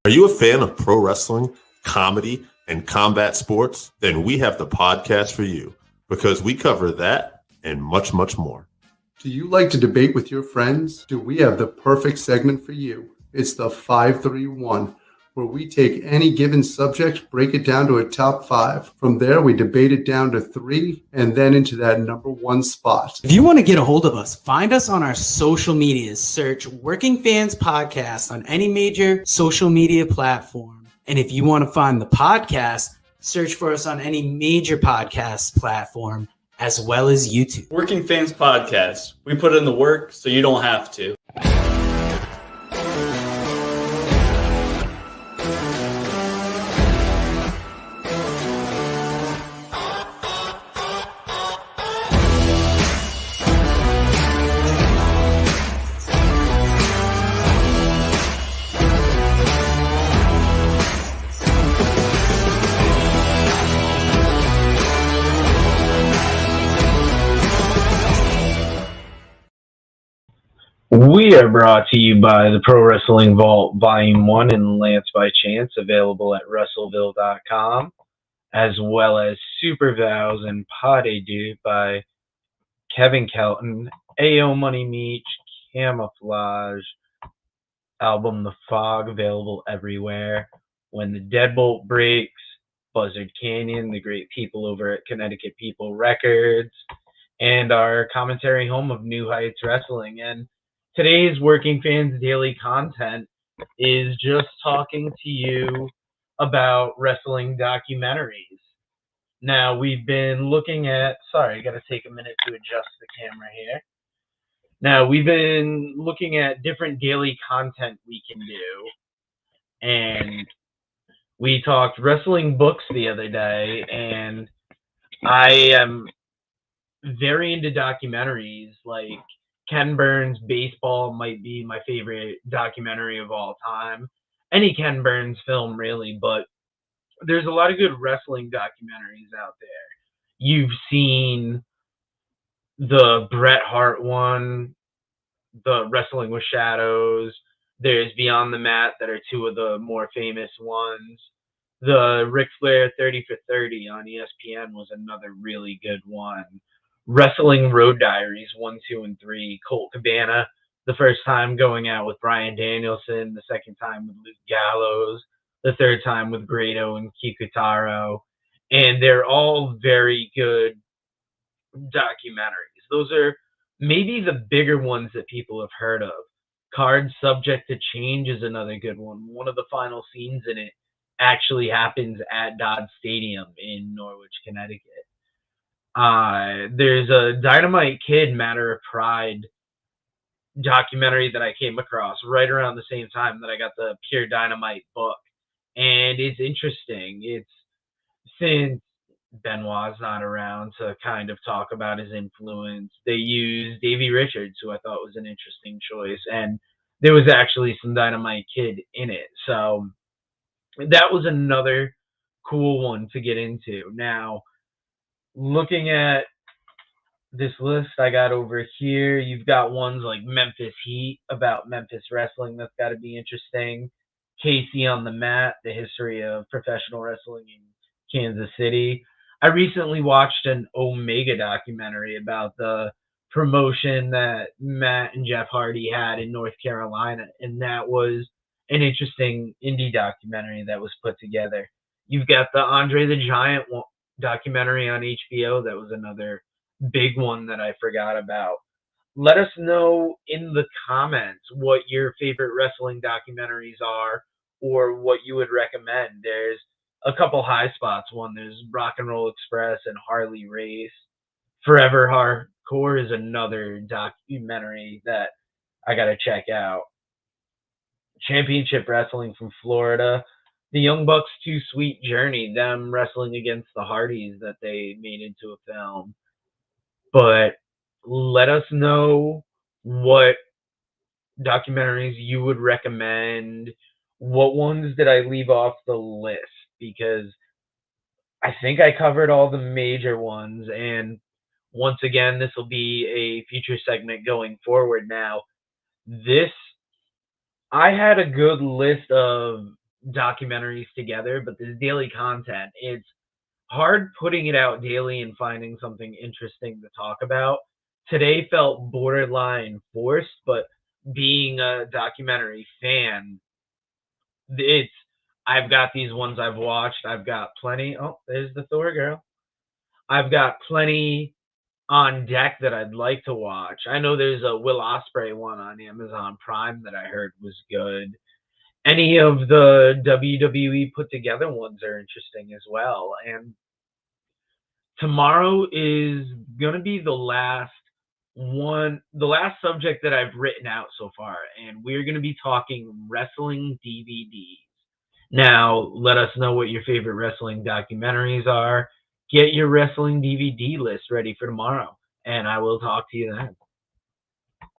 Are you a fan of pro wrestling, comedy, and combat sports? Then we have the podcast for you because we cover that and much, much more. Do you like to debate with your friends? Do we have the perfect segment for you? It's the 531, where we take any given subject, break it down to a top 5. From there, we debate it down to 3 and then into that number 1 spot. If you want to get a hold of us, find us on our social medias. Search Working Fans Podcast on any major social media platform. And if you want to find the podcast, search for us on any major podcast platform, as well as YouTube. Working Fans Podcast. We put in the work so you don't have to. We are brought to you by the Pro Wrestling Vault Volume 1 and Lance by Chance, available at Russellville.com, as well as Super Vows and Pas de Deux by Kevin Kelton, AO Money Meech, Camouflage, album The Fog, available everywhere, When the Deadbolt Breaks, Buzzard Canyon, the great people over at Connecticut People Records, and our commentary home of New Heights Wrestling. And today's Working Fans Daily content is just talking to you about wrestling documentaries. Now, we've been looking at, sorry, I got to take a minute to adjust the camera here. Now, we've been looking at different daily content we can do. And we talked wrestling books the other day, and I am very into documentaries. Like Ken Burns' Baseball might be my favorite documentary of all time. Any Ken Burns film, really, but there's a lot of good wrestling documentaries out there. You've seen the Bret Hart one, the Wrestling with Shadows. There's Beyond the Mat that are two of the more famous ones. The Ric Flair 30 for 30 on ESPN was another really good one. Wrestling Road Diaries 1, 2, and 3. Colt Cabana, the first time going out with Bryan Danielson, the second time with Luke Gallows, the third time with Grado and Kikutaro. And they're all very good documentaries. Those are maybe the bigger ones that people have heard of. Card Subject to Change is another good one. One of the final scenes in it actually happens at Dodge Stadium in Norwich, Connecticut. There's a Dynamite Kid Matter of Pride documentary that I came across right around the same time that I got the Pure Dynamite book. And it's interesting. It's since Benoit's not around to kind of talk about his influence, they used Davey Richards, who I thought was an interesting choice. And there was actually some Dynamite Kid in it. So that was another cool one to get into. Now, looking at this list I got over here, you've got ones like Memphis Heat about Memphis wrestling. That's got to be interesting. Casey on the Mat, the history of professional wrestling in Kansas City. I recently watched an Omega documentary about the promotion that Matt and Jeff Hardy had in North Carolina, and that was an interesting indie documentary that was put together. You've got the Andre the Giant documentary on HBO. That was another big one that I forgot about. Let us know in the comments what your favorite wrestling documentaries are or what you would recommend. There's a couple high spots. One, there's Rock and Roll Express and Harley Race. Forever Hardcore is another documentary that I got to check out. Championship Wrestling from Florida. The Young Bucks' Too Sweet Journey, them wrestling against the Hardys that they made into a film. But let us know what documentaries you would recommend. What ones did I leave off the list? Because I think I covered all the major ones. And once again, this will be a future segment going forward now. I had a good list of documentaries together, but this daily content, it's hard putting it out daily and finding something interesting to talk about. Today felt borderline forced, but being a documentary fan, it's I've got these ones I've watched. I've got plenty. Oh, there's the Thor girl. I've got plenty on deck that I'd like to watch. I know there's a Will Ospreay one on Amazon Prime that I heard was good. Any of the WWE put together ones are interesting as well. And tomorrow is going to be the last subject that I've written out so far. And we're going to be talking wrestling DVDs. Now, let us know what your favorite wrestling documentaries are. Get your wrestling DVD list ready for tomorrow, and I will talk to you then.